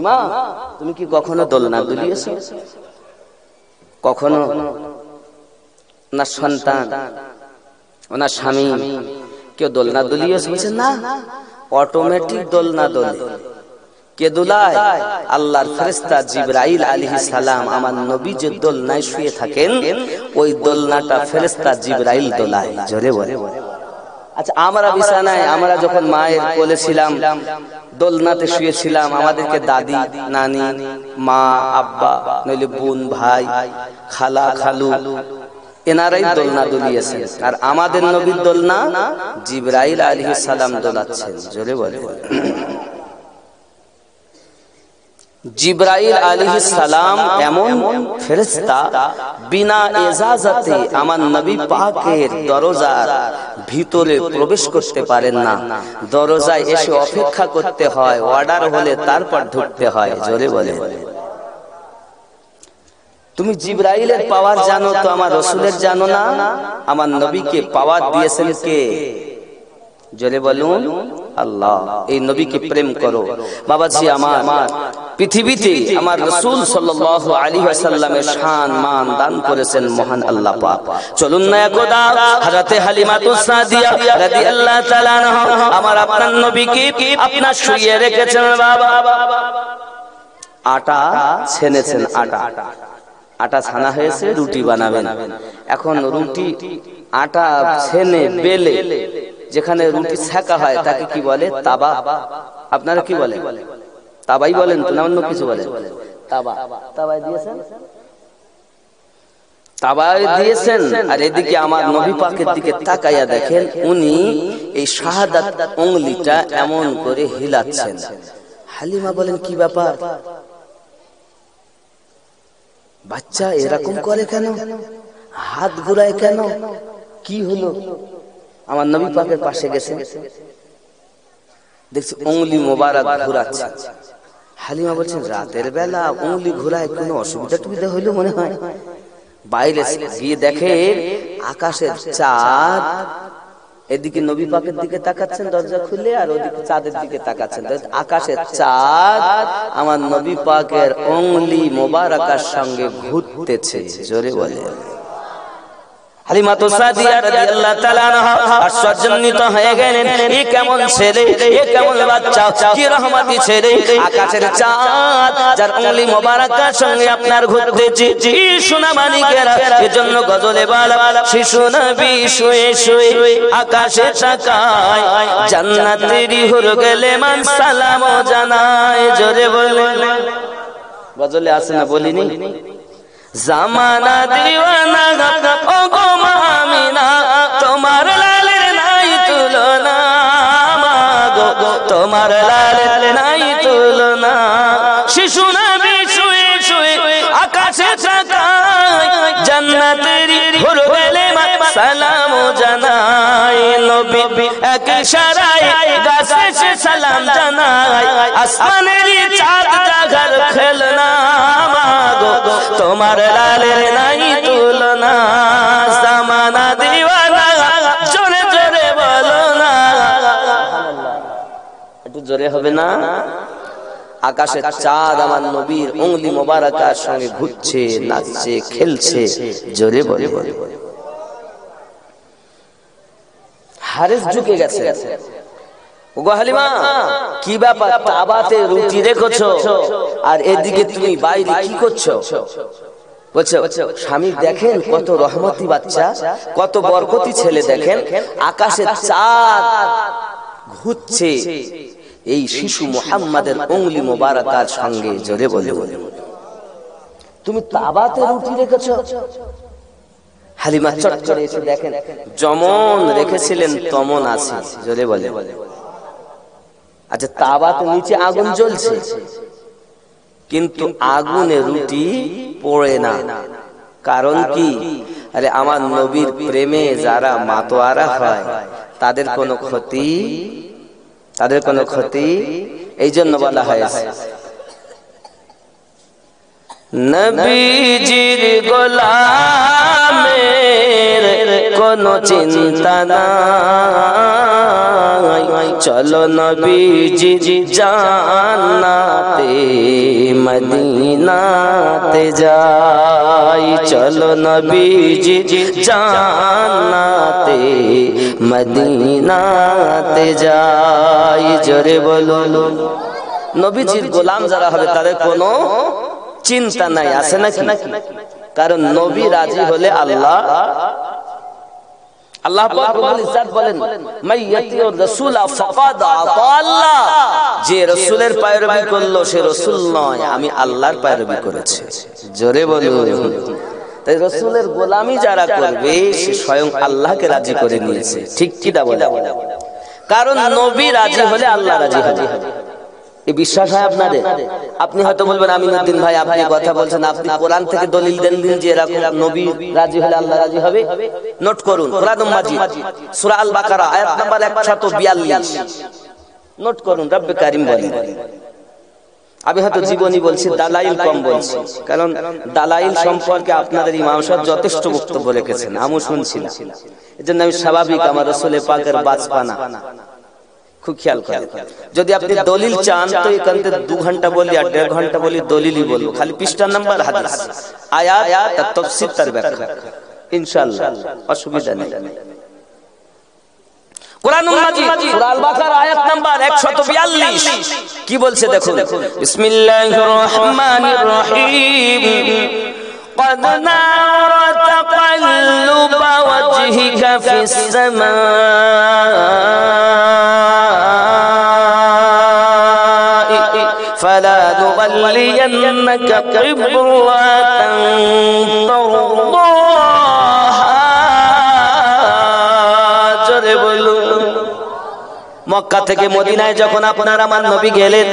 মা তুমি কি কখনো দোলনা দুলিয়েছো? কখনো ওনার সন্তান ওনার স্বামী কেউ দোলনা দুলিয়েছে? বলছে না, অটোমেটিক দোলনা দোলে। কে দোলায়? আল্লাহর ফেরেশতা জিবরাইল আলাইহিস সালাম আমার নবী যে দোলনায় শুয়ে থাকেন ওই দোলনাটা ফেরেশতা জিবরাইল দোলায়। জোরে বলে। আচ্ছা, আমরা বিছানায় আমরা যখন মায়ের কোলে ছিলাম দোলনাতে শুয়েছিলাম, আমাদেরকে দাদি নানি মা আব্বা নইলে বোন ভাই খালা খালু এনারাই দোলনা দুলিয়েছেন, আর আমাদের নবীর দোলনা জিবরাইল আলাইহিস সালাম দোলাচ্ছেন। জোরে বলে। জিবরাইল আলাইহিস সালাম এমন ফেরেশতা বিনা ইজাজতে আমার নবী পাকের দরজার ভিতরে প্রবেশ করতে পারেন না, দরজায় এসে অপেক্ষা করতে হয়, অর্ডার হলে তারপর ঢুকতে হয়। জোরে বলে। তুমি জিবরাইলের পাওয়ার জানো তো আমার রাসূলের জানো না? আমার নবীকে পাওয়ার দিয়েছেন কে? জোরে বলুন আল্লাহ। এই নবীকে প্রেম করো বাবাজি। আমার পৃথিবীতে আমার রাসূল সাল্লাল্লাহু আলাইহি ওয়াসাল্লামের শান মান দান করেছেন মহান আল্লাহ পাক। চলুন না একদা হযরতে হালিমাতুস সাদিয়া রাদিয়াল্লাহু তাআলা আনহা আমার আপনার নবীকে আপনার শুইয়ে রেখেছেন বাবা। আটা ছেনেছেন, আটা ছানা হয়েছে, রুটি বানাবেন। এখন রুটি আটা ছেনে বেলে যেখানে রুটি সেকা হয় তাকে কি বলে? তাবা। আপনারা কি বলেন? তাবাই বলেন তো না অন্য কিছু বলেন? তাবা। তাবাই দিয়েছেন, তাবাই দিয়েছেন। আর এদিকে আমার নবী পাকের দিকে তাকাইয়া দেখেন উনি এই শাহাদাত উংলিটা এমন করে হিলাচ্ছেন। হালিমা বলেন কি ব্যাপার? বাচ্চা এরকম করে কেন? হাত ঘুরায় কেন? কি হলো? আমার নবী পাকের পাশে গেছে, দেখছি উংলি মোবারক ঘুরাচ্ছে। হালিমা বলছেন রাতের বেলা উংলি ঘুরায় কোনো অসুবিধা টুবিধা হইলো মনে হয়? বাইরে গিয়ে দেখে আকাশের চাঁদ, এদিকে নবী পাকের দিকে তাকাচ্ছেন দরজা খুলে, আর ওদিকে চাঁদের দিকে তাকাচ্ছেন। আকাশের চাঁদ আমার নবী পাকের উংলি মোবারকার সঙ্গে ঘুরতেছে। জোরে বলে। হালিমাতুস সাদিয়া রাদিয়াল্লাহু তাআলা আনহা আশ্চর্যান্বিত হয়ে গেলেন। এ কেমন ছেলে, এ কেমন বাচ্চা, কি রহমতি ছেলে! আকাশের চাঁদ যার উংলি মোবারকার সঙ্গে আপনার ঘুরতেছে। সোনা মানিকেরা এজন্য গজলে বলা শিশু নবী শুয়ে শুয়ে আকাশে তাকায়, জান্নাতেরই হুর গেলে মান সালাম জানায়। জোরে বলে। গজলে আছে না বলিনি? জামানা দিওয়ানা ও গো আমিনা, তোমার লালের নাই তুলনা, মাগো তোমার লালের নাই তুলনা। শিশু নবী শুয়ে শুয়ে আকাশে তাকায়, জান্নাতেরই হুর গেলে সালাম জানায়। নবী এক ইশারায় গাছে সে সালাম জানায়, আসমানেরই চাঁদ জাগার খেলনা, মাগো তোমার লালের নাই তুলনা। জামানা দিওয়ানা, জোরে জোরে বলো না। একটু জোরে হবে না? আকাশের চাঁদ আমার নবীর উংলি মোবারকার সঙ্গে ঘুরছে, নাচছে, খেলছে। জোরে বলে। হারিস ঝুঁকে গেছে। ওগো হালিমা কি ব্যাপার? তাবাতে রুটি রেখেছো আর এদিকে তুমি বাইরে কি করছো? বলছো স্বামী দেখেন কত রহমতি বাচ্চা, কত বরকতি ছেলে, দেখেন আকাশের চাঁদ ঘুরছে এই শিশু মুহাম্মাদের উংলি মোবারকার সঙ্গে। জোরে বলে। তুমি তাবাতে রুটি রেখেছো? হালিমা চট করে এসে দেখেন যেমন রেখেছিলেন তেমন আছে। জোরে বলে। আচ্ছা, তাবাতে নিচে আগুন জ্বলছে কিন্তু আগুনে রুটি পড়ে না। কারণ কি? আরে আমার নবীর প্রেমে যারা মাতোয়ারা হয় তাদের কোনো ক্ষতি, এই জন্য বলা হয়েছে নবীজির গোলামের কোনো চিন্তা নাই, চলো নবীজি জান্নাতে মদিনাতে যাই, চলো নবীজি জান্নাতে মদিনাতে যাই। জোরে বলুন। নবীজির গোলাম যারা হবে তাদের কোনো চিন্তা নাই, আছে নাকি? কারণ নবী রাজি হলে আল্লাহ আল্লাহ পাক রব্বুল ইজ্জত বলেন, মাইয়াতিউর রাসূলা ফাকাদ আতা আল্লাহ, যে রাসূলের পায়রবি করলো সে রাসূল নয়, আমি আল্লাহর পায়রবি করেছি। জোরে বলুন। তাই রাসূলের গোলামি যারা করবে সে স্বয়ং আল্লাহকে রাজি করে নিয়েছে। ঠিক কি না বলে? কারণ নবী রাজি হলে আল্লাহ রাজি হবে। এই বিশ্বাস হয় আপনাদের? আপনি হয়তো বলবেন আমিনুদ্দিন ভাই আপনি কথা বলছেন, আপনি কোরআন থেকে দলিল দেন দিন যে এরকম নবী রাজি হলে আল্লাহ রাজি হবে। নোট করুন, কোরআনুল মাজিদ সূরা আল বাকারা আয়াত নাম্বার 142। নোট করুন, রব্বে কারীম বলেন। আমি হয়তো জীবনী বলছি, দালাইল কম বলছি, কারণ দালাইল সম্পর্কে আপনাদের ইমাম সাহেব যথেষ্ট বক্তব্য রেখেছেন, আমিও শুনছিলাম। এজন্য আমি স্বাভাবিক আমার রাসূল পাকের বাঁচপানা খুব খেয়াল করেন। যদি আপনি দলিল চান তো এখান থেকে 2 ঘন্টা বলি আর 1.5 ঘন্টা বলি, দলিলই বলবো, খালি পৃষ্ঠা নাম্বার, হাদিস, আয়াত, তার তাফসীর, তার ব্যাখ্যা, ইনশাআল্লাহ অসুবিধা নেই। কোরআনুল মাজিদ সূরা আল বাকারা আয়াত নাম্বার 142 কি বলছে দেখুন। বিসমিল্লাহির রহমানির রহিম। قد نرى تقلب وجهك في السماء فلنولينك قبلة ترضاها। জোরে বলুন। মক্কা থেকে মদিনায় যখন আপনার আমার নবী গেলেন,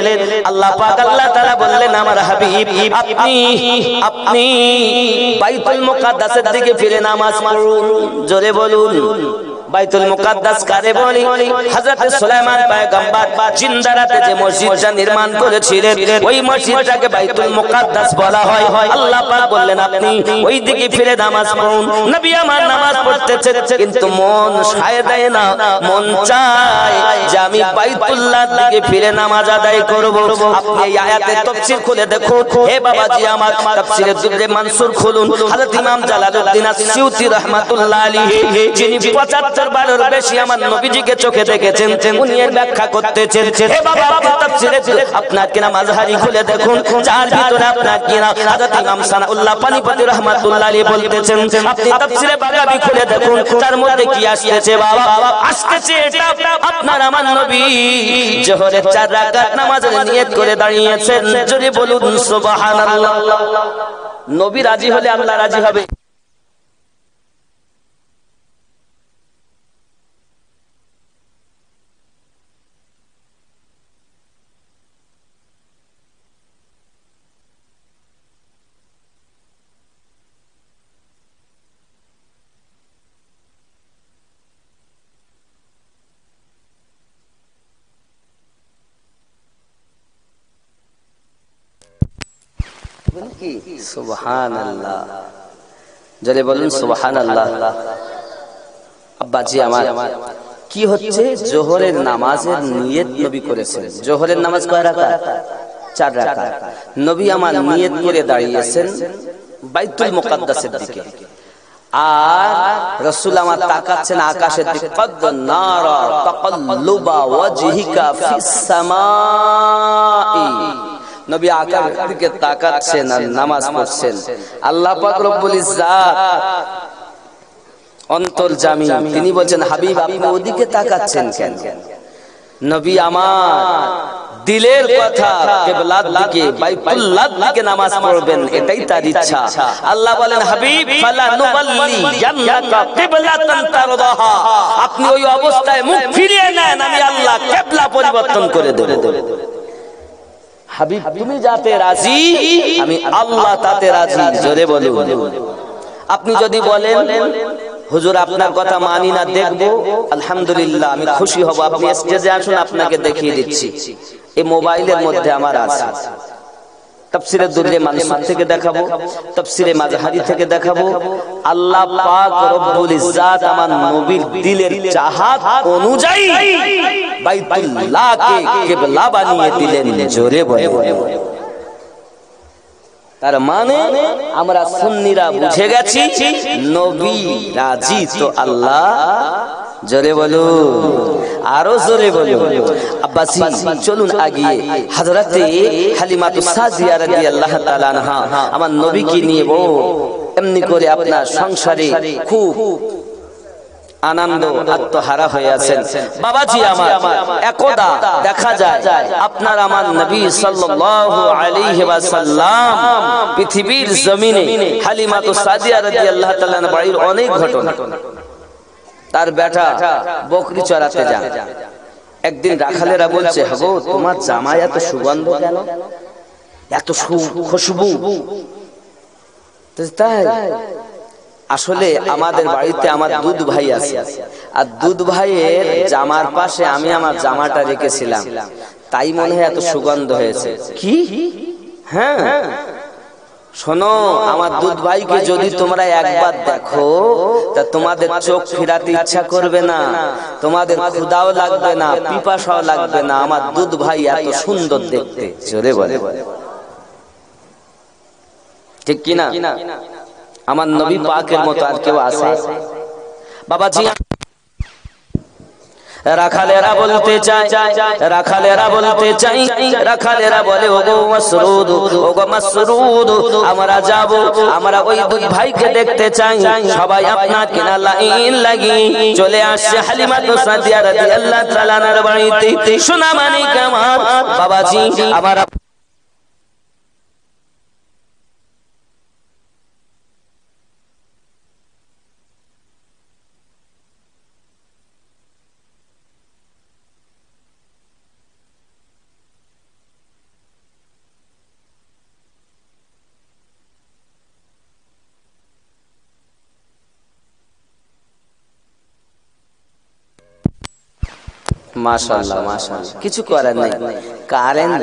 আল্লাহ পাক আল্লাহ তাআলা বললেন আমার হাবিব আপনি বাইতুল মুকাদ্দাসের দিকে ফিরে নামাজ পড়ুন। জোরে বলুন। বাইতুল মুকাদ্দাস কারে বলি? হযরত সুলাইমান পয়গম্বর জিন্দা রাতে যে মসজিদটা নির্মাণ করেছিলেন ওই মসজিদটাকে বাইতুল মুকাদ্দাস বলা হয়। আল্লাহ পাক বললেন আপনি ওই দিকে ফিরে নামাজ পড়ুন। নবী আমার নামাজ পড়তেছেন কিন্তু মন সায় দেয় না, মন চায় যে আমি বাইতুল্লাহর দিকে ফিরে নামাজ আদায় করব। আপনি এই আয়াতের তাফসীর খুলে দেখুন। হে বাবাজি আমার, তাফসীরের দুররে মানসুর খুলুন। হযরত ইমাম জালালউদ্দিন আসসিউতি রাহমাতুল্লাহ আলাইহি যিনি 75 বারের বেশি আমার নবীজিকে চোখে দেখেছেন, উনি এর ব্যাখ্যা করতেছেন। হে বাবা, আপনি তাফসীরে আপনার কিনা মাযহারি খুলে দেখুন, যার ভিতরে আপনার কিনা হযরত ইমাম সানাউল্লাহ পানিপতি রাহমাতুল্লাহ আলাইহি বলতেছেন। আপনি তাফসীরে বাগাবী খুলে দেখুন, তার মধ্যে কি আসছে বাবা? আসছে এটা আপনার আমার নবী জোহরের 4 রাকাত নামাজের নিয়ত করে দাঁড়িয়েছেন। জোরে বলুন সুবহানাল্লাহ। নবী রাজি হলে আল্লাহ রাজি হবে। সুবহানাল্লাহ। জোরে বলুন সুবহানাল্লাহ। আব্বাজি আমার কি হচ্ছে? জোহরের নামাজের নিয়ত নবী করেছেন। জোহরের নামাজ কয় রাকাত? 4 রাকাত। নবী আমার নিয়ত করে দাঁড়িয়েছেন বাইতুল মুকাদ্দাসের দিকে, আর রাসূল আমার তাকাচ্ছেন আকাশের দিকে। কদ নারা তাকাল্লুবা ওয়াজহিকা ফিস সামাই। নবী আকাশের দিকে তাকাচ্ছেন আর নামাজ পড়ছেন। আল্লাহ পাক রব্বুল ইজ্জত অন্তর্যামী, তিনি বলেন হাবিব আপনি ওদিকে তাকাচ্ছেন কেন? নবী আমার দিলের কথা কিবলার দিকে, বাইতুল্লাহর দিকে নামাজ পড়বেন, এটাই তার ইচ্ছা। আল্লাহ বলেন হাবিব ফালানুবাল্লিয়ান্নাকা কিবলাতান তারদাহা, আপনি ওই অবস্থায় মুখ ফিরিয়ে নেন, আমি আল্লাহ কিবলা পরিবর্তন করে দেব। হাবিব তুমি যাতে রাজি আমি আল্লাহ তাতে রাজি। জোরে বলুন। আপনি যদি বলেন হুজুর আপনার কথা মানি না, দেখবো, আলহামদুলিল্লাহ আমি খুশি হব। আপনি স্টেজে আসুন, আপনাকে দেখিয়ে দিচ্ছি। এই মোবাইলের মধ্যে আমার আছে, তাফসীরে দুররে মানসুর থেকে দেখাবো, তাফসীরে মাযহারি থেকে দেখাবো। আল্লাহ পাক রব্বুল ইজ্জত আমার নবীর দিলের চাহাত অনুযায়ী বাইতুল্লাহকে কিবলা বানিয়ে দিলেন। জোরে বলে তার মানে আমরা সুন্নিরা বুঝে গেছি নবী রাজি তো আল্লাহ। জোরে বলো, আরো জোরে বলো। আব্বাসি চলুন আগিয়ে হযরতে হালিমাতুস সাদিয়া রাদিয়াল্লাহু তাআলা আনহা আমার নবীকে নিয়ে এমনি করে আপনার সংসারে খুব আনন্দ আত্মহারা হয়ে আছেন। বাবাজি আমার, একদা দেখা যায় আপনার আমার নবী সাল্লাল্লাহু আলাইহি ওয়াসাল্লাম পৃথিবীর জমিনে হালিমাতুস সাদিয়া রাদিয়াল্লাহু তাআলা বাড়ির অনেক ঘটনা। তার বেটা বকরি চড়াতে যায়। একদিন রাখালেরা বলছে, হাগো তোমার জামায় এত সুগন্ধ কেন, এত খুশবু? তাই আসলে আমাদের বাড়িতে আমার দুধ ভাই আছে, আর দুধ ভাইয়ের জামার পাশে আমি আমার জামাটা রেখেছিলাম, তাই মনে হয় এত সুগন্ধ হয়েছে। কি? হ্যাঁ, শোনো, আমার দুধ ভাইকে যদি তোমরা একবার দেখো তা তোমাদের চোখ ফিরাতে ইচ্ছা করবে না, তোমাদের ক্ষুধাও লাগবে না, পিপাসাও লাগবে না। আমার দুধ ভাই এত সুন্দর দেখতে। জোরে বলে, ঠিক কিনা? আমার নবী পাকের মতো আর কেউ আছে? বাবাজি রাখালেরা বলতে চাই, রাখালেরা বলতে চাই, রাখালেরা বলে, ওগো মাসরুদ, ওগো মাসরুদ, আমরা যাব, আমরা ওই দুই ভাইকে দেখতে চাই। সবাই আপনার কিনা লাইন লাগিয়ে চলে আসছে হালিমাতুস সাদিয়া রাদিয়াল্লাহু তাআলা আনহার বাড়িতে। সোনা মানিক আমার বাবাজি, আমার মাশাআল্লাহ মাশাআল্লাহ, কিছু করার নেই। কারেন্ট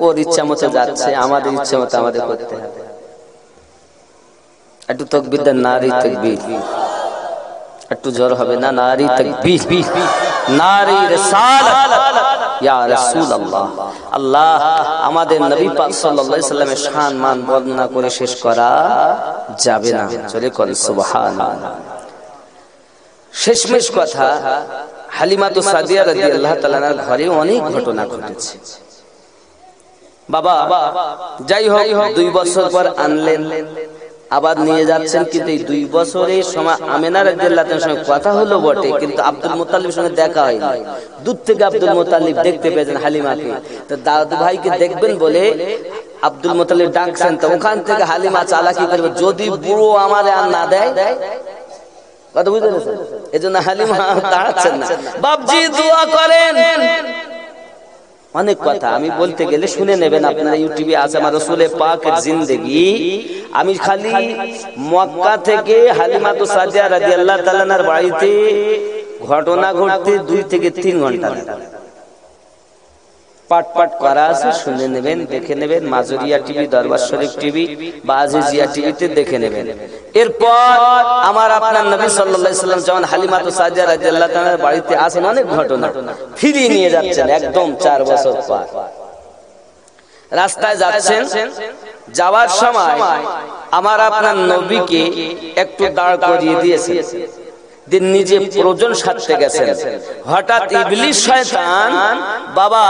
ওর ইচ্ছা মতো যাচ্ছে, আমাদের ইচ্ছা মতো আমাদের করতে হবে। একটু তাকবীর দেন, নারী তাকবীর। একটু জোর হবে না, নারী তাকবীর, নারী রিসালাত ইয়া রাসূলুল্লাহ। আল্লাহ আমাদের নবী পাক সাল্লাল্লাহু আলাইহি সাল্লামের শান মান বর্ণনা করে শেষ করা যাবে না। চলে কোন সুবহানাল্লাহ। শেষমেশ কথা, হালিমাতুস সাদিয়া রাদিয়াল্লাহু তাআলা আনহার ঘরে অনেক ঘটনা ঘটেছে। বাবা যাই হোক, 2 বছর পর আনলেন, আবার নিয়ে যাচ্ছেন, কিন্তু এই 2 বছরের সময় আমেনা রাদিয়াল্লাহু তাআলার সঙ্গে কথা হলো বটে, কিন্তু আব্দুল মুত্তালিবের সঙ্গে দেখা হয়নি। দূর থেকে আব্দুল মুত্তালিব দেখতে পেয়েছেন হালিমাকে, তো দাদু ভাইকে দেখবেন বলে আব্দুল মুত্তালিব ডাকছেন। তো ওখান থেকে হালিমা চালাকি করবে, যদি বুড়ো আমারে আর না দেয়, কথা বুঝতে পেরেছেন? এজন্য হালিমা দাঁড়াচ্ছেন না। বাপজি দোয়া করেন। অনেক কথা আমি বলতে গেলে শুনে নেবেন, আপনারা ইউটিউবে আছে আমার রাসূল পাকের জিন্দেগি। আমি খালি মক্কা থেকে হালিমাতুস সাদিয়া রাদিয়াল্লাহু তাআলা আনহার বাড়িতে ঘটনা ঘটতে 2 থেকে 3 ঘন্টা পাট পাট করা আছে, শুনে নেবেন, দেখে নেবেন। মাজুরিয়া টিভি, দরবার শরীফ টিভি বা আজিজিয়া টিভিতে দেখে নেবেন। এরপর আমার আপনার নবী সাল্লাল্লাহু আলাইহি সাল্লাম যখন হালিমাতুস সাদিয়া রাদিয়াল্লাহু তাআলার বাড়িতে আসেন, অনেক ঘটনা ফিরিয়ে নিয়ে যাচ্ছেন একদম 4 বছর পর। রাস্তায় যাচ্ছেন, যাওয়ার সময় আমার আপনার নবীকে একটু দাঁড় করিয়ে দিয়েছেন, দিন নিজে প্রয়োজন সারতে গেছেন। হঠাৎ ইবলিস শয়তান বাবা,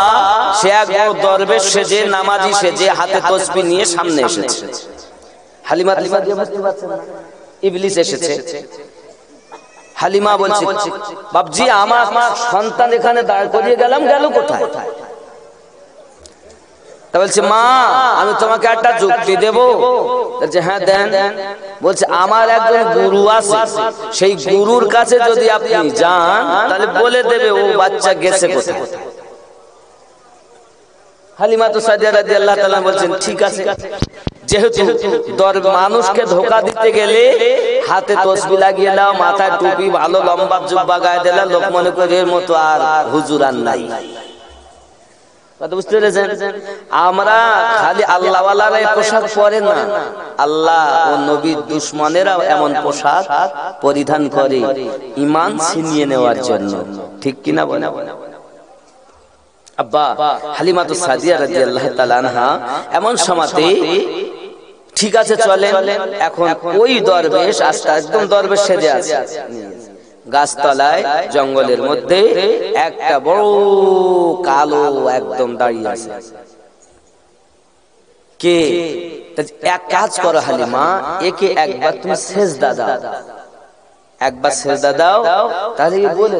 সে এক বড় দরবেশ সেজে, নামাজি সেজে, হাতে তাসবিহ নিয়ে সামনে এসেছে। হালিমা দিয়ে বুঝতে পারছেন না ইবলিস এসেছে। হালিমা বলছে, বাপজি আমার সন্তান এখানে দাঁড় করিয়ে গেলাম, গেল কোথায়? তা বলছে, মা আমি তোমাকে একটা যুক্তি দেব। বলছে, হ্যাঁ দেন। বলছে, আমার একজন গুরু আছে, সেই গুরুর কাছে যদি আপনি যান তাহলে বলে দেবে ও বাচ্চা গেছে কোথায়। হালিমাতুস সাদিয়া রাদিয়াল্লাহু তাআলা বলছেন, ঠিক আছে। যেহেতু মানুষকে ধোঁকা দিতে গেলে হাতে তাসবিহ লাগিয়ে দাও, মাথায় টুপি, ভালো লম্বা জুব্বা গায়ে দিলে লোক মনে করে এর মতো আর হুজুর আর নাই। কথা বুঝতে পেরেছেন? আমরা খালি আল্লাহ ওয়ালারা পোশাক পরে না, আল্লাহ ও নবীর দুশমনেরাও এমন পোশাক পরিধান করে ঈমান ছিনিয়ে নেওয়ার জন্য। ঠিক কিনা বলেন? আব্বা হালিমাতুস সাদিয়া রাদিয়াল্লাহু তাআলা আনহা এমন সময়তে ঠিক আছে চলেন। এখন ওই দরবেশ আস্তে একদম দরবেশ সেজে আছে, গাছতলায় জঙ্গলের মধ্যে একটা বড় কালো একদম দাঁড়িয়ে আছে। কে? এক কাজ করো হালিমা, একে একবার তুমি সেজদা দাও, একবার সেজদা দাও, তাহলে বলে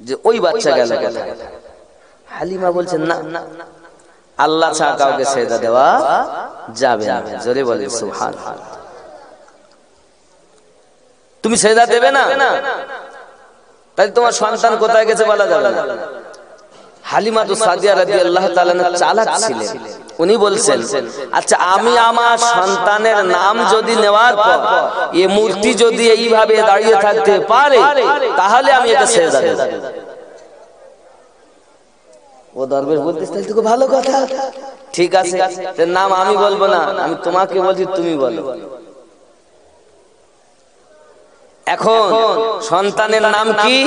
যে ওই বাচ্চা গেল কোথায়। হালিমা বলছেন না, আল্লাহ ছাড়া কাউকে সেজদা দেওয়া যাবে না। জোরে বলে সুবহানাল্লাহ। তুমি সেজদা দেবে না, তাহলে তোমার সন্তান কোথায় গেছে বলা যাবে না। হালিমা তো সাদিয়া রাদিয়াল্লাহু তাআলা চালাক ছিলেন। উনি বলছেন, আচ্ছা আমি আমার সন্তানের নাম যদি নেওয়ার পর এই মূর্তি যদি এইভাবে দাঁড়িয়ে থাকতে পারে, তাহলে আমি এটা সেজদা দেব। ও দরবেশ বলতেছে, তাহলে তো ভালো কথা, ঠিক আছে, এর নাম আমি বলবো না, আমি তোমাকে বলছি, তুমি বলো। এখন সন্তানের নাম কি?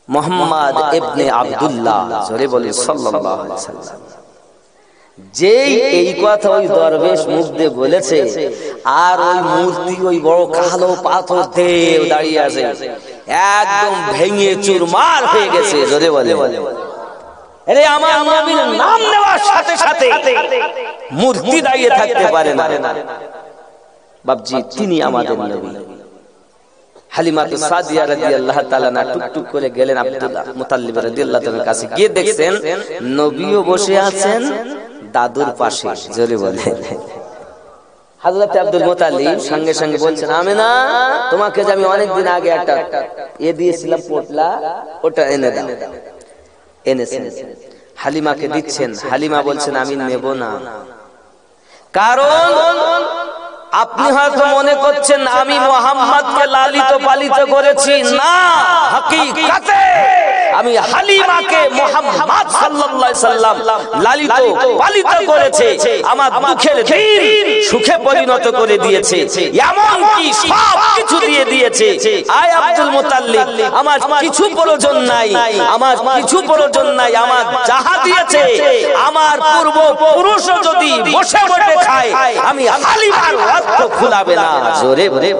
মুহাম্মদ ইবনে আব্দুল্লাহ। জোরে বলি সাল্লাল্লাহু আলাইহি ওয়াসাল্লাম। যেই এই কথা ওই দরবেশ মুখ দিয়ে বলেছে, আর ওই মূর্তি ওই বড় কালো পাথর দিয়ে দাঁড়িয়ে আছে, একদম ভেঙে চুরমার হয়ে গেছে। জোরে বলে, আরে আমার নবীর নাম নেওয়ার সাথে সাথে মূর্তি দাঁড়িয়ে থাকতে পারে না। বাপজি, তিনি আমাদের নবী। হালিমা সাদিয়া রাদিয়াল্লাহু তাআলা না টুকটুক করে গেলেন আব্দুল্লাহ মুতাল্লিব রাদিয়াল্লাহু তাআলার কাছে, গিয়ে দেখছেন নবীও বসে আছেন দাদুর পাশে। জোরে বলে, হযরত আব্দুল মুতাল্লিব সঙ্গে সঙ্গে বলছেন, আমিনা, তোমাকে যে আমি অনেকদিন আগে একটা দিয়েছিলাম পোটলা, ওটা এনে দাও। এনেছেন, হালিমাকে দিচ্ছেন। হালিমা বলছেন, আমি নেব না, কারণ আপনি হয়তো মনে করছেন আমি মুহাম্মদকে লালিত পালিত করেছি। না, হাকিকাতে আমি হালিমাকে মুহাম্মদ সাল্লাল্লাহু আলাইহি সাল্লাম লালিত পালিত করেছে। আমার দুঃখের দিন সুখে পরিণত করে দিয়েছে, এমন কি সব কিছু দিয়ে দিয়েছে। আয় আব্দুল মুতাল্লিব, আমার কিছু প্রয়োজন নাই, আমার কিছু প্রয়োজন নাই। আমার যাহা দিয়েছে, আমার পূর্ব পুরুষও যদি বসে বসে খায়, আমি হালিমার অর্থ খুলাবে না। জোরে বলে,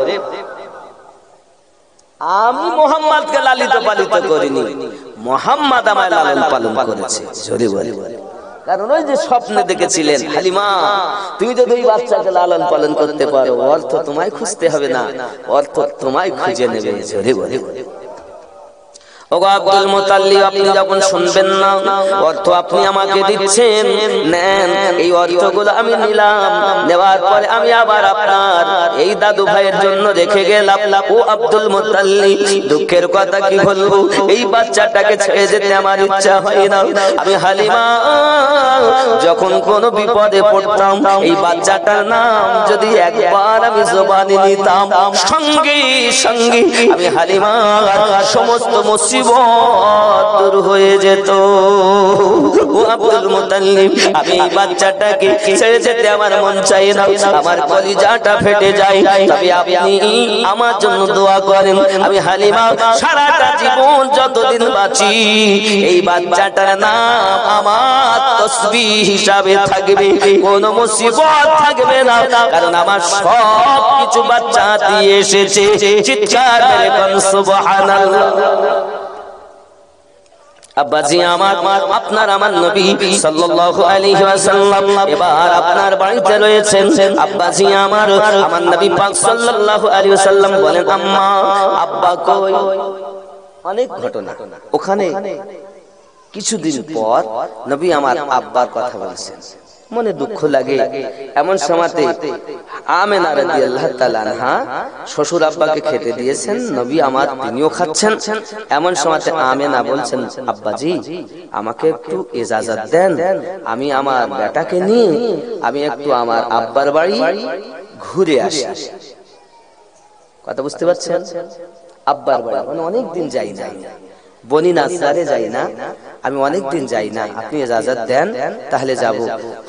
আমি মুহাম্মদকে লালিত পালিত করিনি, মুহাম্মদ আমায় লালন পালন করেছে। জোরে বলে, কারণ ওই যে স্বপ্নে দেখেছিলেন, হালিমা তুমি যদি ওই বাচ্চাকে লালন পালন করতে পারো, অর্থ তোমায় খুঁজতে হবে না, অর্থ তোমায় খুঁজে নেবে। জোরে বলে, ওগো আব্দুল মুতাল্লিব, আপনি যখন শুনবেন না অর্থ আপনি আমাকে দিচ্ছেন, নেন, এই অর্থগুলো আমি নিলাম, নেওয়ার পরে আমি আবার আপনার এই দাদু ভাইয়ের জন্য রেখে গেলাম। ও আব্দুল মুতাল্লিব, দুঃখের কথা কি বলবো, এই বাচ্চাটাকে ছেড়ে যেতে আমার ইচ্ছা হয় না। আমি হালিমা যখন কোনো বিপদে পড়তাম, এই বাচ্চাটার নাম যদি একবার আমি জবানে নিতাম, সঙ্গে সঙ্গে আমি হালিমা সমস্ত মুসিবত দূর হয়ে যেত। ও আব্দুল মুতাল্লিব, আমি এই বাচ্চাটাকে ছেড়ে যেতে আমার মন চাই না, আমার কলিজাটা ফেটে যায়, তবে আপনি আমার জন্য দোয়া করেন। আমি হালিমা সারাটা জীবন যতদিন বাঁচি, এই বাচ্চাটার নাম আমার তাসবিহ হিসাবে থাকবে, কোনো মুসিবত থাকবে না, কারণ আমার সব কিছু বাচ্চা দিয়ে এসেছে। চিৎকার মেরে বল সুবহানাল্লাহ। আব্বাজি আমার, আপনার আমার নবী সাল্লাল্লাহু আলাইহি ওয়াসাল্লাম এবার আপনার বাড়িতে রয়েছেন। আব্বাজি আমার, আমার নবী পাক সাল্লাল্লাহু আলাইহি ওয়াসাল্লাম বলেন, আম্মা, আব্বা কই? অনেক ঘটনা ওখানে। কিছুদিন পর নবী আমার আব্বার কথা বলছেন, মনে দুঃখ লাগে। এমন সময়তে আমেনা রাদিয়াল্লাহু তাআলা আনহা শ্বশুর আব্বাকে খেতে দিয়েছেন, নবী আমার তিনিও খাচ্ছেন। এমন সময়তে আমেনা বলছেন, আব্বাজি আমাকে একটু ইজাজত দেন, আমি আমার বেটাকে নিয়ে আমি একটু আমার আব্বার বাড়ি ঘুরে আসি। কথা বুঝতে পারছেন? আব্বার বাড়ি মানে অনেক দিন যাই না, বনি নাসসারে যাই না, আমি অনেকদিন যাই না, আপনি ইজাজত দেন তাহলে যাব।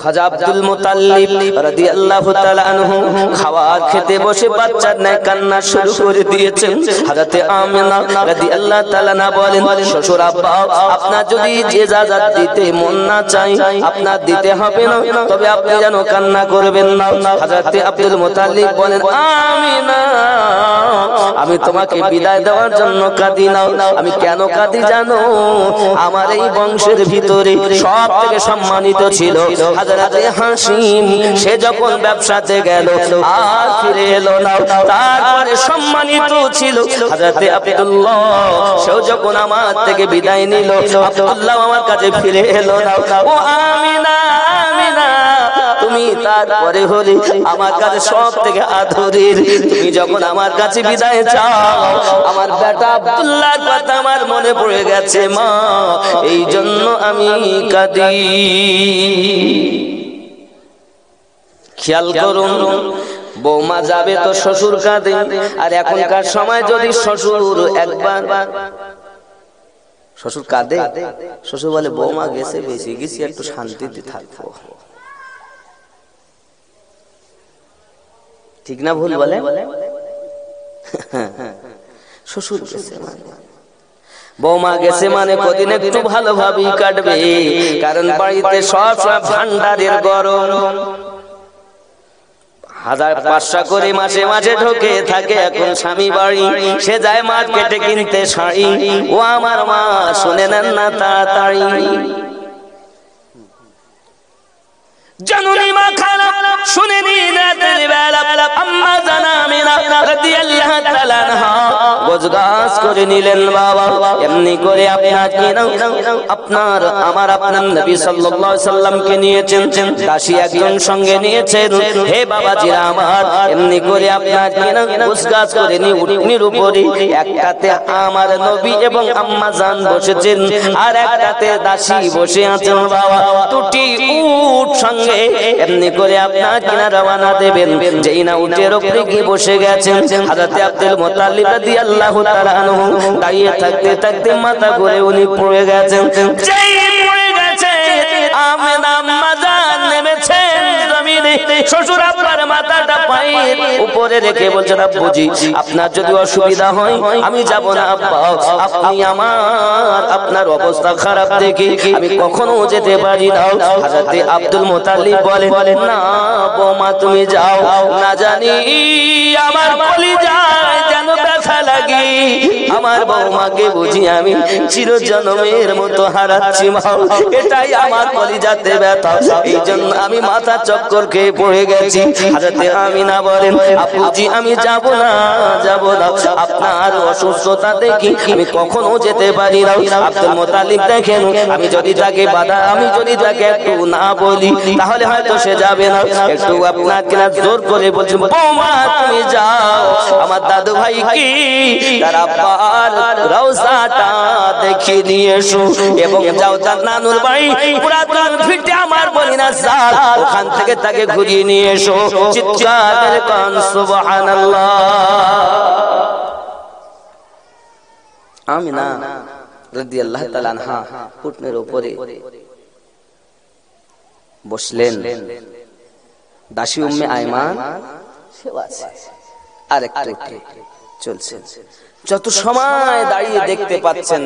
খাজা আব্দুল মুতাল্লিব রাদিয়াল্লাহু তাআলা আনহু খাবার খেতে বসে বাচ্চার ন্যায় কান্না শুরু করে দিয়েছেন। হযরতে আমিনা রাদিয়াল্লাহু তাআলা না বলেন, শ্বশুর আব্বা আপনার যদি ইজাজত দিতে মন না চাই আপনার দিতে হবে না, তবে আপনি যেন কান্না করবেন না। হযরতে আব্দুল মুতাল্লিব বলেন, আমিনা আমি তোমাকে বিদায় দেওয়ার জন্য কাঁদি না। আমি কেন কাঁদি জানো? আমার এই বংশের ভিতরে সব থেকে সম্মানিত ছিল হযরতে হাসিম, সে যখন ব্যবসাতে গেল আর ফিরে এলো না। তারপরে সম্মানিত ছিল হযরতে আব্দুল্লাহ, সেও যখন আমার থেকে বিদায় নিল আব্দুল্লাহ আমার কাছে ফিরে এলো না। ও আমিনা আমিনা তুমি তারপরে হলে আমার কাছে সব থেকে আদরের, তুমি যখন আমার কাছে বিদায় চাও আমার বেটা আব্দুল্লাহর কথা আমার মনে পড়ে গেছে মা, এই জন্য আমি কাঁদি। খেয়াল করুন, বৌমা যাবে তো শ্বশুর কাঁদে, আর এখনকার সময় যদি শ্বশুর একবার শ্বশুর কাঁদে, শ্বশুর বলে বৌমা গেছে বেশি গেছি একটু শান্তিতে থাকবো। ঠিক না ভুল বলে? শ্বশুর গেছে মানে বৌমা গেছে মানে কদিন একটু ভালোভাবেই কাটবে, কারণ বাড়িতে সব ভান্ডারের গরম 1500 করে মাসে মাসে ঢোকে থাকে। এখন স্বামী বাড়ি, সে যায় মার্কেটে কিনতে শাড়ি। ও আমার মা শুনে নেন না তাড়াতাড়ি, জননী মা খালা শুনে নিন রাতের বেলা আম্মা জানা আমিনা রাদিয়াল্লাহু তাআলা আনহা গোজগাছ করে নিলেন। বাবা এমনি করে আপনার কি নাও আপনার আমার আপনার নবী সাল্লাল্লাহু আলাইহি সাল্লামকে নিয়েছেন, দাসী একজন সঙ্গে নিয়েছেন। হে বাবাজিরা আমার, এমনি করে আপনার কি নাও গোজগাছ করে নি উটনির উপরে, একটাতে আমার নবী এবং আম্মা জান বসেছেন আর একটাতে দাসী বসে আছেন। বাবা দুটি উট সঙ্গে এমনি করে আপনার কিনা রওনা দেবেন। যেই না উটের উপরে গিয়ে বসে গেছেন হযরতে আব্দুল মুতাল্লিব রাদিয়াল্লাহু তাআলা আনহু দাঁড়িয়ে থাকতে থাকতে মাথা ঘুরে উনি পড়ে গেছেন। যেই পড়ে গেছে আমিনা আম্মা জান নেমেছেন জমিনে, শ্বশুর আব্বার মাথাটা পায়ের উপরে রেখে বলছেন, আব্বুজি আপনার যদি অসুবিধা হয় আমি যাব না আব্বা, আপনি আপনার অবস্থা খারাপ দেখে আমি কখনো যেতে পারি না। হযরতে আব্দুল মুতাল্লিব বলেন, না বৌমা তুমি যাও, না জানি আমার কলিজায় যেন ব্যথা লাগে, আমার বৌমাকে বুঝি আমি চিরজন্মের মতো হারাচ্ছি মা, এটাই আমার কলিজাতে ব্যথা, এই জন্য আমি মাথা চক্কর খেয়ে পড়ে গেছি। হযরতে আমিনা বলেন, আব্বুজি আমি যাব না আপনার অসুস্থতা দেখি আমি কখনো যেতে পারি না। আব্দুল মুতাল্লিব দেখেন আমি যদি তাকে একটু না বলি তাহলে হয়তো সে যাবে না, একটু আপনাকে না জোর করে বলছেন, বৌমা তুমি যাও, আমার দাদু ভাই কি তার আব্বার রওজাটা দেখে নিয়ে এসো, এবং যাও তার নানুর বাড়ি পুরাতন ভিটে আমার বলি না সাল, ওখান থেকে তাকে ঘুরিয়ে নিয়ে এসো। চিৎকার করে কান সুবহানাল্লাহ। আমিনা রাদিয়াল্লাহু তাআলা আনহা উটনের উপরে বসলেন, দাসী উম্মে আয়মান সেও আছে আর একটা চলছে। যত সময় দাঁড়িয়ে দেখতে পাচ্ছেন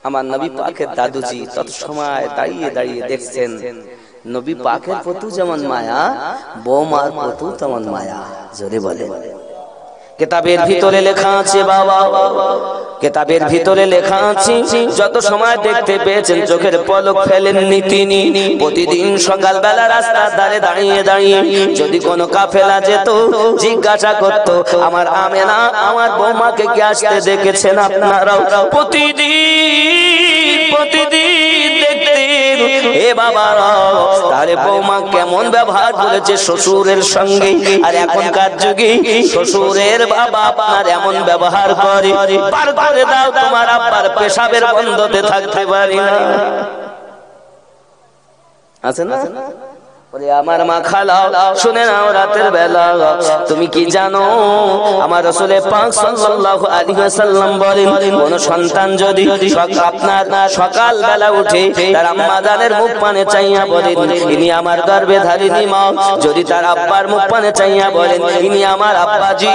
আমার নবী পাকের দাদুজি, তত সময় দাঁড়িয়ে দাঁড়িয়ে দেখছেন নবী পাকের প্রতি যেমন মায়া বৌমার প্রতি তেমন মায়া। জোরে বলে। কিতাবের ভিতরে লেখা আছে বাবা, কিতাবের ভিতরে লেখা আছে যত সময় দেখতে পেয়েছেন চোখের পলক ফেলেননি তিনি। প্রতিদিন সকালবেলা রাস্তার ধারে দাঁড়িয়ে দাঁড়িয়ে যদি কোনো কাফেলা যেত জিজ্ঞাসা করত, আমার আমেনা আমার বৌমাকে কি আসতে দেখেছেন আপনারাও? প্রতিদিন দেখতেন। এ বাবা তারে বৌমা কেমন ব্যবহার করেছে শ্বশুরের সঙ্গে, আর এখনকার যুগে শ্বশুরের বাবা আপনার এমন ব্যবহার করে, পার করে দাও তোমার আব্বার পেশাবের বন্ধতে থাকতে পারি না। আছে না? আমার মা খালাও শুনে নাও, রাতের বেলা তুমি কি জানো আমার রাসূল পাক সাল্লাল্লাহু আলাইহি ওয়াসাল্লাম বলেন, কোন সন্তান যদি আপনার সকাল বেলা উঠে তার আম্মা জানের মুখ পানে চাইয়া বলেন ইনি আমার গর্ভে ধারিণী মা, যদি তার আব্বার মুখ পানে চাইয়া বলেন ইনি আমার আব্বাজি,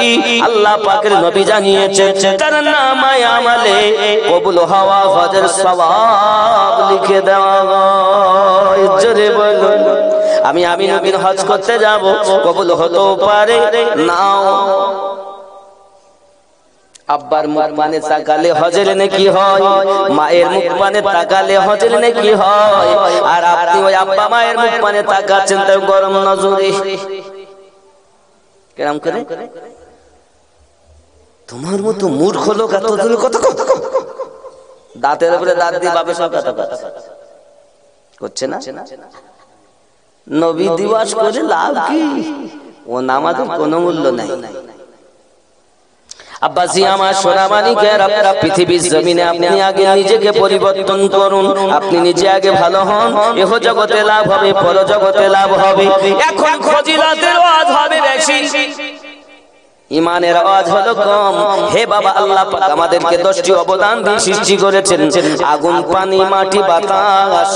আল্লাহ পাকের নবী জানিয়েছেন তার নামায়ে আমলে কবুল হওয়া হজের সওয়াব লিখে দেওয়া হয়। জোরে বলুন আমি নবীর হজ করতে যাব, কবুল হতে পারে নাও। আব্বার মুখ পানে তাকালে হজের নেকি হয়, মায়ের মুখ পানে তাকালে হজের নেকি হয়, আর আপনি ওই আব্বা মায়ের মুখ পানে তাকাচ্ছেন তো গরম নজরে। কেমন করে তোমার মতো মূর্খ লোক এত দূর কত দাঁতের উপরে দাঁত দিয়ে বাপের সব কথা করছে না। নবী দিবস করে লাভ কি, ও নামাজের কোনো মূল্য নাই। আব্বাসি আমার সোনামানিকেরা, পৃথিবীর জমিনে আপনি আগে নিজেকে পরিবর্তন করুন, আপনি নিজে আগে ভালো হন, এহ জগতে লাভ হবে, পর জগতে লাভ হবে। এখন ফজিলতের ওয়াজ হবে বেশি, ইমানের আওয়াজ হলো কম। হে বাবা, আল্লাহ পাক আমাদেরকে 10টি অবদান দিয়ে সৃষ্টি করেছেন, আগুন, পানি, মাটি, বাতাস,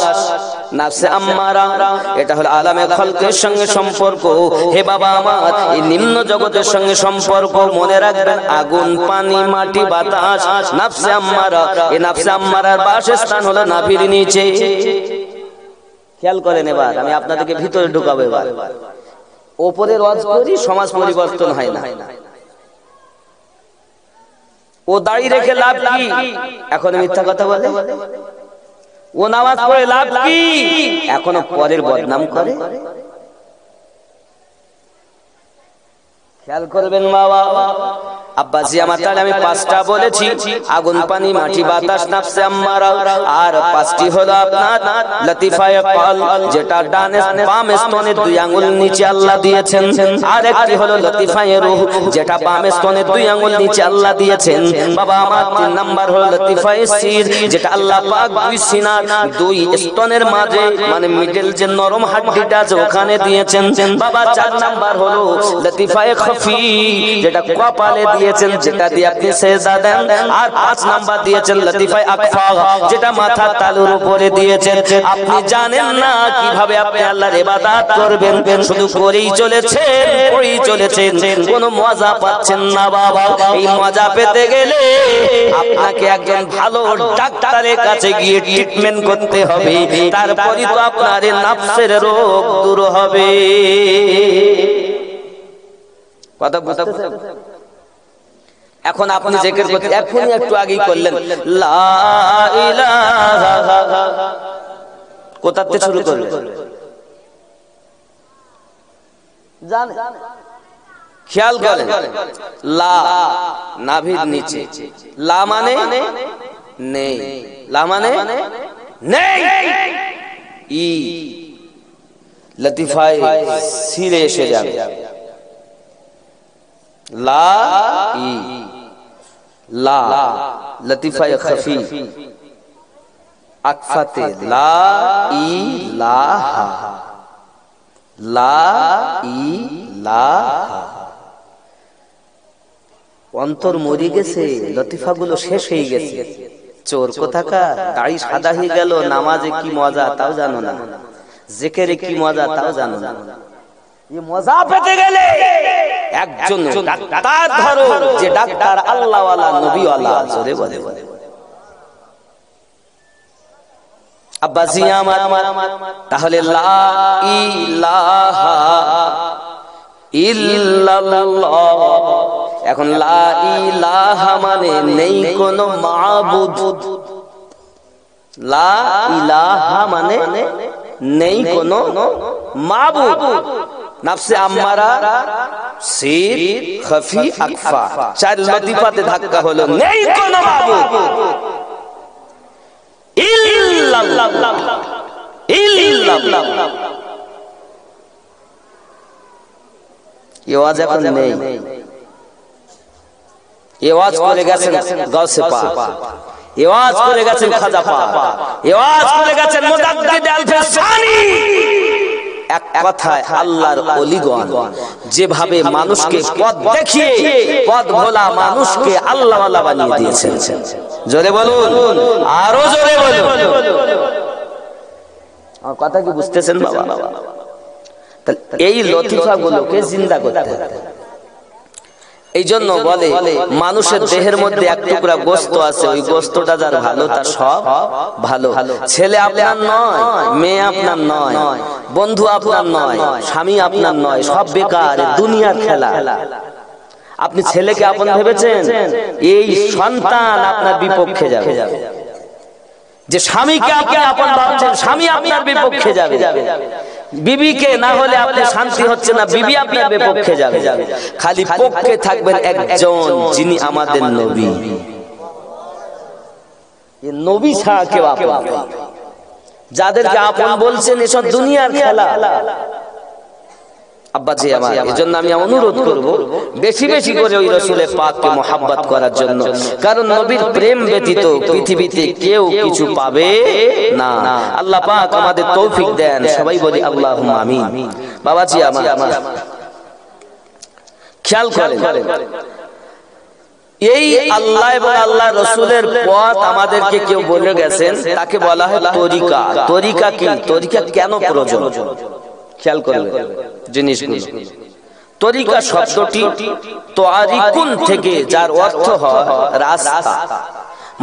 নাফসে আম্মারা, এটা হলো আলামে খলকের সঙ্গে সম্পর্ক। হে বাবা আমার, এই নিম্ন জগতের সঙ্গে সম্পর্ক মনে রাখবেন, আগুন, পানি, মাটি, বাতাস, নাফসে আম্মারা। এই নাফসে আম্মারার বাসস্থান হলো নাভির নিচে। খেয়াল করেন, এবার আমি আপনাদেরকে ভিতরে ঢুকাবো। এবার ওপরের ওয়াজ করি, সমাজ পরিবর্তন হয় না। ও দাড়ি রেখে লাভ কি, এখন মিথ্যা কথা বলে। ও নামাজ পড়ে লাভ কি, এখনো পরের বদনাম করে। খেয়াল করবেন বাবা, আব্বাসি আমার, তাহলে আমি 5টা বলেছি, আগুন, পানি, মাটি, বাতাস, নাফসে আম্মারা, আর 5টি হলো আপনার লতিফায়ে কল, যেটা ডানে বাম স্তনে 2 আঙ্গুল নিচে আল্লাহ দিয়েছেন, আর একটি হলো লতিফায়ে রূহ, যেটা বাম স্তনে 2 আঙ্গুল নিচে আল্লাহ দিয়েছেন। বাবা আমার 3 নাম্বার হলো লতিফায়ে সির, যেটা আল্লাহ পাক 2 সিনার 2 স্তনের মাঝে, মানে মিডল যে নরম হাড্ডিটা আছে ওখানে দিয়েছেন। বাবা 4 নাম্বার হলো লতিফায়ে খফি, যেটা কপালে দিয়েছেন, যেটা দিয়ে আপনি সেজদা দেন। আর 5 নাম্বার দিয়েছেন লতিফায়ে আকফা, যেটা মাথার তালুর উপরে দিয়েছেন। আপনি জানেন না কিভাবে আপনি আল্লাহর ইবাদত করবেন, শুধু করেই চলেছেন, কোনো মজা পাচ্ছেন না। বাবা, এই মজা পেতে গেলে আপনাকে একজন ভালো ডাক্তারের কাছে গিয়ে ট্রিটমেন্ট করতে হবে, তারপরই তো আপনার নাফসের রোগ দূর হবে। কথা বুঝতে? এখন আপনি জিকির করতে এখনই একটু আগেই করলেন লা ইলাহা, কোথা থেকে শুরু করলেন জানেন? খেয়াল করেন, লা নাভির নিচে, লা মানে নেই, লা মানে নেই, ই লতিফায়ে সিরে এসে যাবে, লা ই, লা লতিফায়ে খফি, আকফাতে লা ইলাহা, লা ইলাহা। অন্তর মরে গেছে, লতিফাগুলো শেষ হয়ে গেছে। চোর কোথাকার, দাড়ি সাদা হয়ে গেল, নামাজে কি মজা তাও জানো না, জিকিরে কি মজা তাও জানো না। এই মজা পেতে গেলে একজন ডাক্তার ধরো, যে ডাক্তার আল্লাহওয়ালা, নবীওয়ালা। জোরে বলে আব্বাসি আমার, তাহলে লা ইলাহা ইল্লাল্লাহ। এখন লা ইলাহা মানে নেই কোনো মাবুদ, লা ইলাহা মানে নেই কোনো মাবুদ। নাফসে আম্মারা, সির, খফি, আকফা, 4 লতিফাতে ধাক্কা হলো, নেই কোনো মাবুদ ইল্লাল্লাহ, ইল্লাল্লাহ। এই ওয়াজ এখন নেই। এই ওয়াজ করে গেছেন গাউসে পাক, এই ওয়াজ করে গেছেন খাজা পাক, এই ওয়াজ করে গেছেন মুজাদ্দিদ আল-ফিসানি। এক কথায় আল্লাহর ওলিগণ যেভাবে মানুষকে পথ দেখিয়ে পথ ভোলা মানুষকে আল্লাহওয়ালা বানিয়ে দিয়েছেন। জোরে বলুন, আরো জোরে বলুন। আমার কথা কি বুঝতেছেন বাবা? এই লতিফা গুলোকে জিন্দা করতে হবে। এই জন্য বলে মানুষের দেহের মধ্যে এক টুকরা গোস্ত আছে, ওই গোস্তটা যার ভালো তার সব ভালো। ছেলে আপনার নয়, মেয়ে আপনার নয়, বন্ধু আপনার নয়, স্বামী আপনার নয়, সব বেকার, দুনিয়ার খেলা। আপনি ছেলেকে আপন ভেবেছেন, এই সন্তান আপনার বিপক্ষে যাবে। যে স্বামীকে আপনি আপন ভাবছেন, স্বামী আপনার বিপক্ষে যাবে। বিবিকে না হলে আপনি শান্তি হচ্ছে না, বিবি আপনার বিপক্ষে যাবে। খালি পক্ষে থাকবেন একজন, যিনি আমাদের নবী। নবী ছাড়া কেউ আপন, যাদেরকে আপন বলছেন এসব দুনিয়ার খেলা। আব্বাজি আমার, এজন্য আমি অনুরোধ করব বেশি বেশি করে ওই রাসূলের পাককে মুহাব্বত করার জন্য, কারণ নবীর প্রেম ব্যতীত পৃথিবীতে কেউ কিছু পাবে না। আল্লাহ পাক আমাদের তৌফিক দেন, সবাই বলি আল্লাহুম্মা আমিন। বাবাজি আমার, খেয়াল করেন, এই আল্লাহ এবং আল্লাহ রাসূলের পথ আমাদেরকে কেউ বলে গেছেন, তাকে বলা হয় তরিকা। তরিকা কি? তরিকা কেন প্রয়োজন? খেয়াল করবেন জিনিসগুলো। তরিকা শব্দটি তারিকুন থেকে, যার অর্থ হয় রাস্তা।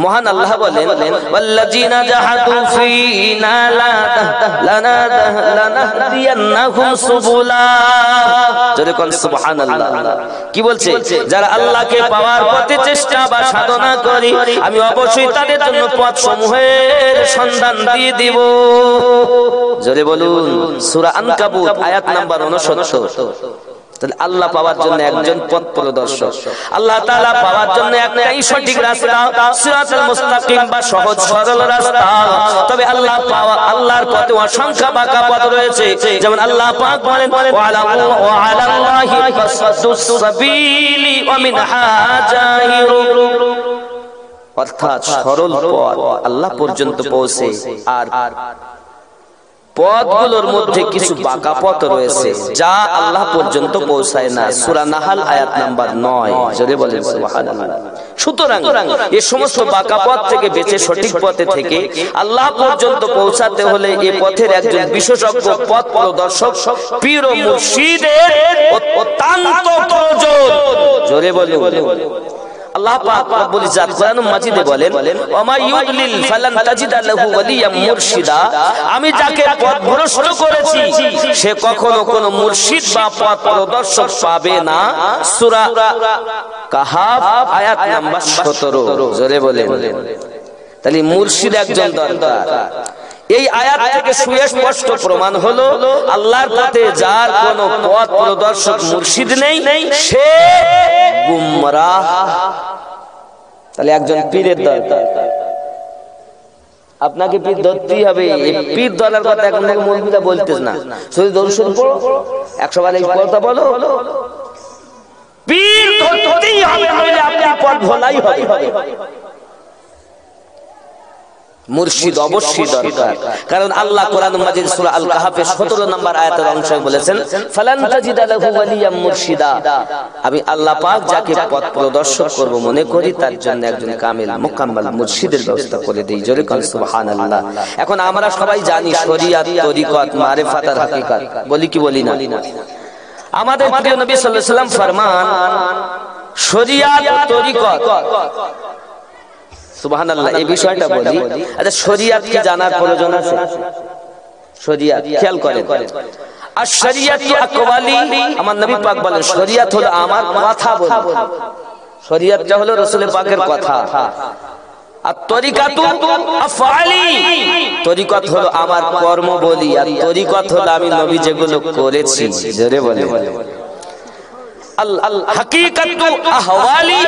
মহান আল্লাহ বলেন, ওয়াল্লাযিনা জাহাদু ফীনা লানাহদিয়ান্নাহুম সুবুলা। জোরে কোন সুবহানাল্লাহ। কি বলছে? যারা আল্লাহকে পাওয়ার পথে চেষ্টা বা সাধনা করে, আমি অবশ্যই তাদের জন্য পথ সমূহের সন্ধান দিয়ে দিব। জোরে বলুন, সূরা আনকাবুত আয়াত নাম্বার 69। তাহলে আল্লাহ পাওয়ার জন্য একজন পথ প্রদর্শক, আল্লাহ তাআলা পাওয়ার জন্য একটাই সঠিক রাস্তা, সিরাতুল মুস্তাকিম বা সহজ সরল রাস্তা। তবে আল্লাহ পাওয়া, আল্লাহর পথে অসংখ্য বাঁকা পথ রয়েছে। যেমন আল্লাহ পাক বলেন, ওয়া আলাল্লাহি ফাসদুস সাবিলি ওয়া মিনহা জাহিরু। অর্থাৎ সরল পথ আল্লাহ পর্যন্ত পৌঁছে, আর পথগুলোর মধ্যে কিছু বাঁকা পথ রয়েছে যা আল্লাহ পর্যন্ত পৌঁছায় না। সূরা নাহাল আয়াত নাম্বার 9। জোরে বলেন সুবহানাল্লাহ। সুতরাং এই সমস্ত বাঁকা পথ থেকে বেঁচে সঠিক পথে থেকে আল্লাহ পর্যন্ত পৌঁছাতে হলে এই পথের একজন বিশেষজ্ঞ পথ প্রদর্শক পীর ও মুর্শিদের অত্যন্ত প্রয়োজন। জোরে বলেন। আল্লাহ পাক রব্বুল ইজ্জত কোরআনুল মাজিদে বলেন, ওয়া মা ইউদলিল ফালান তাজিদা লাহু ওয়ালিয়াম মুরশিদা। আমি যাকে পথভ্রষ্ট করেছি সে কখনো কোনো মুর্শিদ বা পথ প্রদর্শক পাবে না। সূরা কাহাফ আয়াত নাম্বার 17। জোরে বলেন। তাহলে মুর্শিদ একজন দরকার। এই আয়াত থেকে সুস্পষ্ট প্রমাণ হলো, আল্লাহর পথে যার কোনো পথ প্রদর্শক মুর্শিদ নেই, সে গুমরাহ। তাহলে একজন পীরের দরকার। আপনাকে পীর ধরতেই হবে। এই পীর ধরার কথা এখন মৌলবীরা বলতেছ না, শুধু দরুদ শরীফ পড়ো, 100 বার এই কথা বলো। পীর ধরতেই হবে, নইলে আপনি পথ ভোলাই হবে। মুর্শিদ অবশ্যই দরকার, কারণ আল্লাহ কোরআনুল মাজিদ সূরা আল কাহাফের 17 নম্বর আয়াতের অংশে বলেছেন, ফালান তাজিদা লাহু ওয়ালিয়াম মুরশিদা। আমি আল্লাহ পাক যাকে পথ প্রদর্শক করব মনে করি, তার জন্য একজন কামিল মুকাম্মাল মুর্শিদের ব্যবস্থা করে দেই। জোরে কোন সুবহানাল্লাহ। এখন আমরা সবাই জানি শরিয়াত, তরিকত, মারিফাত আর হাকিকাত, বলি কি বলি না? আমাদের প্রিয় নবী সাল্লাল্লাহু আলাইহি ওয়াসাল্লাম ফরমান, শরিয়াত, তরিকত। সুবহানাল্লাহ। এই বিষয়টা বলি, আচ্ছা শরিয়াত কি জানার প্রয়োজন আছে? শরিয়াত খেয়াল করেন, আর শরিয়াতু আকওয়ালি, আমার নবী পাক বলেন শরিয়াত হলো আমার কথা বলি। শরিয়াতটা হলো রাসূলের পাকের কথা। আর তরিকাতু আফআলি, তরিকত হলো আমার কর্ম বলি। আর তরিকত হলো আমি নবী যেগুলো করেছি। জোরে বলে। আল হাকিকাতু আহওয়ালি,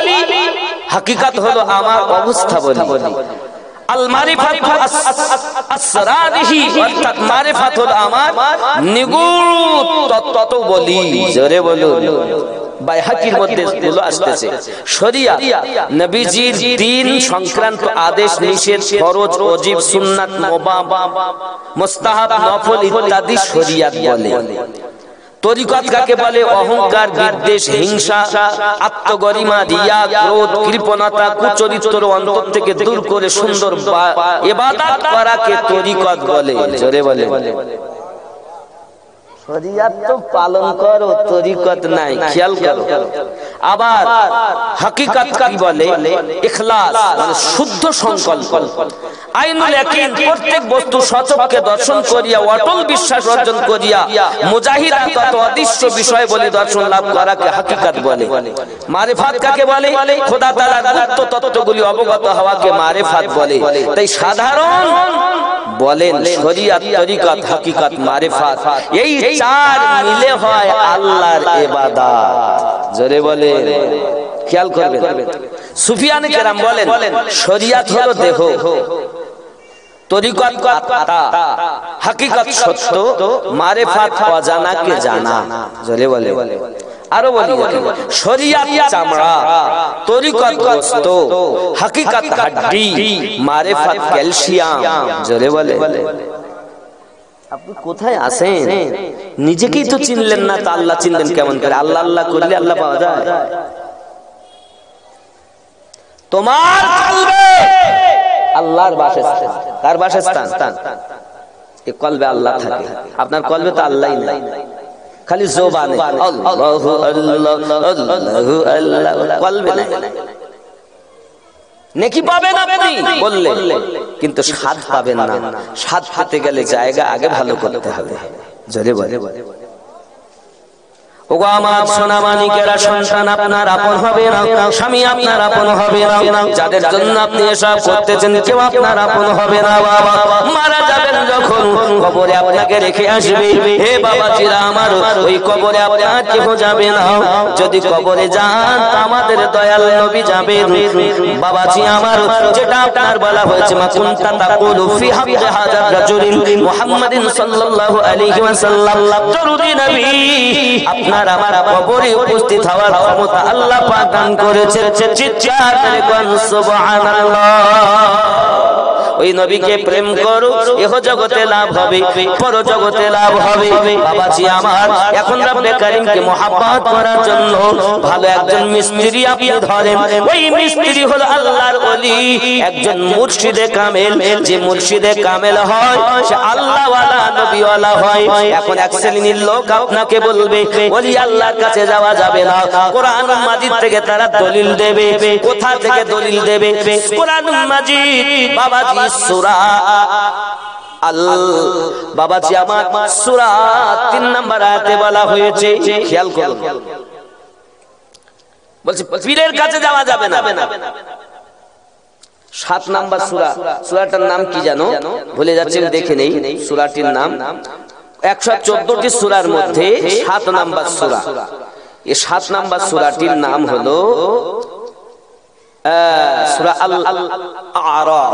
হাকিকাত হলো আমার অবস্থা বলি। আল মারিফাতু আসরারিহি, অর্থাৎ মারিফাত হলো আমার নিগুড় তত্ত্ব বলি। জোরে বলুন। বাইহাকির মধ্যে গুলো আসতেছে। শরিয়াত নবীজির দ্বীন সংক্রান্ত আদেশ নিষেধ, ফরজ, ওয়াজিব, সুন্নাত, মুবাহ, মুস্তাহাব, নফল ইত্যাদি শরিয়াত বলে। তরিকত কাকে বলে? অহংকার, বিদ্বেষ, হিংসা, আত্মগরিমা, রিয়া, ক্রোধ, কৃপণতা, কুচরিত্র অন্তর থেকে দূর করে সুন্দর ইবাদত করাকে তরিকত বলে। জোরে বলে। শরিয়াত তো পালন করো, তরিকত নাই, খেয়াল করো। আবার হাকিকত কি বলে? ইখলাস মানে শুদ্ধ সংকল্প। আইনুল ইয়াকিন প্রত্যেক বস্তু সচক্ষে দর্শন করিয়া অটল বিশ্বাস অর্জন করিয়া মুজাহিদা তত অদৃশ্য বিষয় বলে দর্শন লাভ করাকে হাকিকত বলে। মারিফাত কাকে বলে? খোদা তাআলার গুপ্ত তত্ত্বগুলি অবগত হওয়াকে মারিফাত বলে। তাই সাধারণ বলেন শরিয়াত, তরিকত, হাকিকত, মারিফাত, এই চার মিলে হয় আল্লাহর ইবাদত। জোরে বলে, খেয়াল করবেন। সুফিয়ানে কেরাম বলেন শরিয়াত হলো দেহ, তরিকত আত্মা, হাকিকত সত্য, মারিফাত অজানাকে জানা। জোরে বলে। আরো বলি, শরিয়াত চামড়া, তরিকত গোশত, হাকিকত হাড্ডি, মারিফাত ক্যালসিয়াম। জোরে বলে। আপনি কোথায় আছেন? নিজেকেই তো চিনলেন না, তা আল্লাহ চিনলেন কেমন করে? আল্লাহ আল্লাহ করলে আল্লাহ পাওয়া যায়? তোমার কলবে আল্লাহর বাসস্থান। কার বাসস্থান? এই কলবে আল্লাহ থাকে। আপনার কলবে তো আল্লাহই নাই, খালি জবানে আল্লাহু আল্লাহ আল্লাহু আল্লাহ, কলবে নাই। নেকি পাবেন আপনি বললে, কিন্তু স্বাদ পাবেন না। স্বাদ পেতে গেলে জায়গা আগে ভালো করতে হবে। জোরে বলে। ওগো আমার সোনা মানিকেরা, সন্তান আপনার আপন হবে না, স্বামী আপনার আপন হবে না, যাদের জন্য আপনি এসব করতেছেন কেউ আপনার আপন হবে না। বাবা মারা যাবেন যখন, কবরে আপনাকে রেখে আসবে। হে বাবাজিরা আমার, ওই কবরে আপনার কেউ যাবে না। যদি কবরে যান আমাদের দয়াল নবী যাবেন। বাবাজি আমার, যেটা আপনার বলা হয়েছে মা কুনতা তাকুলু ফি হাক্কি হাযার রাজুলিন মুহাম্মাদিন সাল্লাল্লাহু আলাইহি ওয়াসাল্লাম, দরুদি নবী আপনার আমার কবরে উপস্থিত হওয়ার ক্ষমতা আল্লাহ পাক দান করেছে। চিৎকার করে কোন সুবহানাল্লাহ। ওই নবীকে প্রেম করো, ইহ জগতে লাভ হবে, পর জগতে লাভ হবে। বাবাজি আমার, এখন রব্বে কারীমকে মহব্বত করার জন্য ভালো একজন মিস্ত্রি আপনি ধরেন। ওই মিস্ত্রি হলো আল্লাহর ওলি, একজন মুর্শিদে কামেল। যে মুর্শিদে কামেল হয় সে আল্লাহ ওয়ালা, নবী ওয়ালা হয়। এখন এক শ্রেণীর লোক আপনাকে বলবে ওলি আল্লাহর কাছে যাওয়া যাবে না। কোরআন মাজিদ থেকে তারা দলিল দেবে। কোথা থেকে দলিল দেবে? কোরআন মাজিদ বাবাজি সূরা বাবাজি আমার সূরা 3 নম্বর আয়াতে বলা হয়েছে, খেয়াল করুন। বলছে পীরের কাছে যাওয়া যাবে না। 7 নম্বর সূরা, সূরাটার নাম কি জানো? ভুলে যাচ্ছেন, দেখে নেই সূরাটির নাম। 114টি সূরার মধ্যে 7 নম্বর সূরা। এই 7 নম্বর সূরাটির নাম হলো সূরা আল-আরাফ।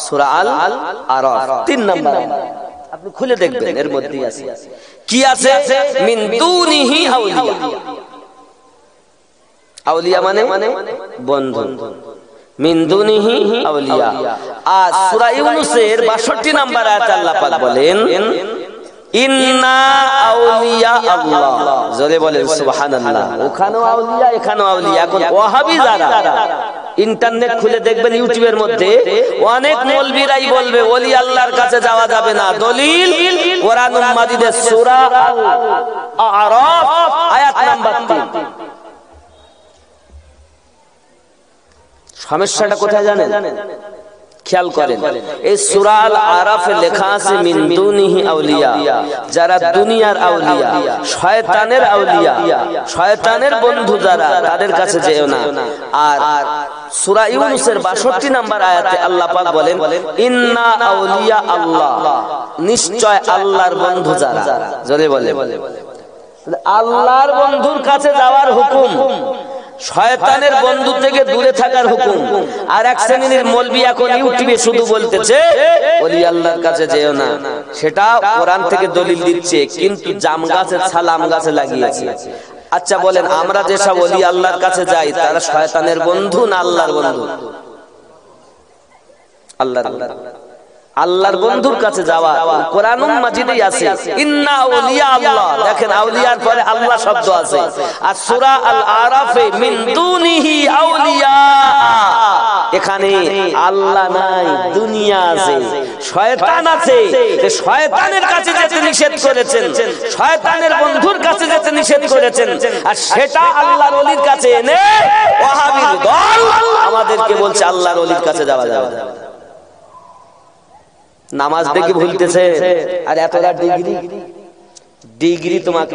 সূরা আল-আরাফ 3 নম্বর। আপনি খুলে দেখবেন, এর মধ্যেই আছে কি আছে? মিন দুনিহি আউলিয়া। আউলিয়া মানে বন্ধু। মিন দুনিহি আউলিয়া। আর সূরা ইউনূসের 62 নম্বর আয়াতে আল্লাহ পাক বলেন ইন্না আউলিয়া আল্লাহ। জোরে বলেন সুবহানাল্লাহ। ওখানেও আউলিয়া, এখানেও আউলিয়া। এখন ওয়াহাবি যারা ইন্টারনেট খুলে দেখবেন, ইউটিউবের মধ্যে অনেক মৌলবীরাই বলবে ওলি আল্লাহর কাছে যাওয়া যাবে না। দলিল কোরআন মাজিদের সূরা আল-আরাফ আয়াত নাম্বার 3। সমস্যাটা কোথায় জানেন? খেয়াল করেন, এই সূরা আল-আরাফে লেখা আছে মিন দুনিহি আউলিয়া, যারা দুনিয়ার আউলিয়া, শয়তানের আউলিয়া, শয়তানের বন্ধু যারা, তাদের কাছে যেও না। আর সূরা ইউনূসের 62 নম্বর আয়াতে আল্লাহ পাক বলেন ইন্না আউলিয়া আল্লাহ, নিশ্চয় আল্লাহর বন্ধু যারা। জোরে বলে। আল্লাহর বন্ধুর কাছে যাওয়ার হুকুম, শয়তানের বন্ধু থেকে দূরে থাকার হুকুম। আর এক শ্রেণীর মৌলবি এখন ইউটিউবে শুধু বলতেছে ওলি আল্লাহর কাছে যেও না। সেটা কোরআন থেকে দলিল দিচ্ছে, কিন্তু জাম গাছের ছাল আম গাছে লাগিয়েছে। আচ্ছা বলেন, আমরা যেসব ওলি আল্লাহর কাছে যাই তারা শয়তানের বন্ধু না আল্লাহর বন্ধু? আল্লাহর বন্ধুর কাছে যাওয়া কোরআনুল মাজিদেই আছে, ইন্না আউলিয়া আল্লাহ। দেখেন, আউলিয়ার পরে আল্লাহ শব্দ আছে। আর সূরা আল আরাফে মিন দুনিহি আউলিয়া, এখানে আল্লাহ নাই, দুনিয়া আছে, শয়তান আছে। শয়তানের কাছে যেতে নিষেধ করেছেন, শয়তানের বন্ধুর কাছে যেতে নিষেধ করেছেন, আর সেটা আল্লাহর ওলির কাছে এনে ওয়াহাবীর দল আমাদেরকে বলছে আল্লাহর ওলির কাছে যাওয়া যাবে। নামাজ দেখে ভুলতেছে, আর এতটা ডিগ্রি তোমাকে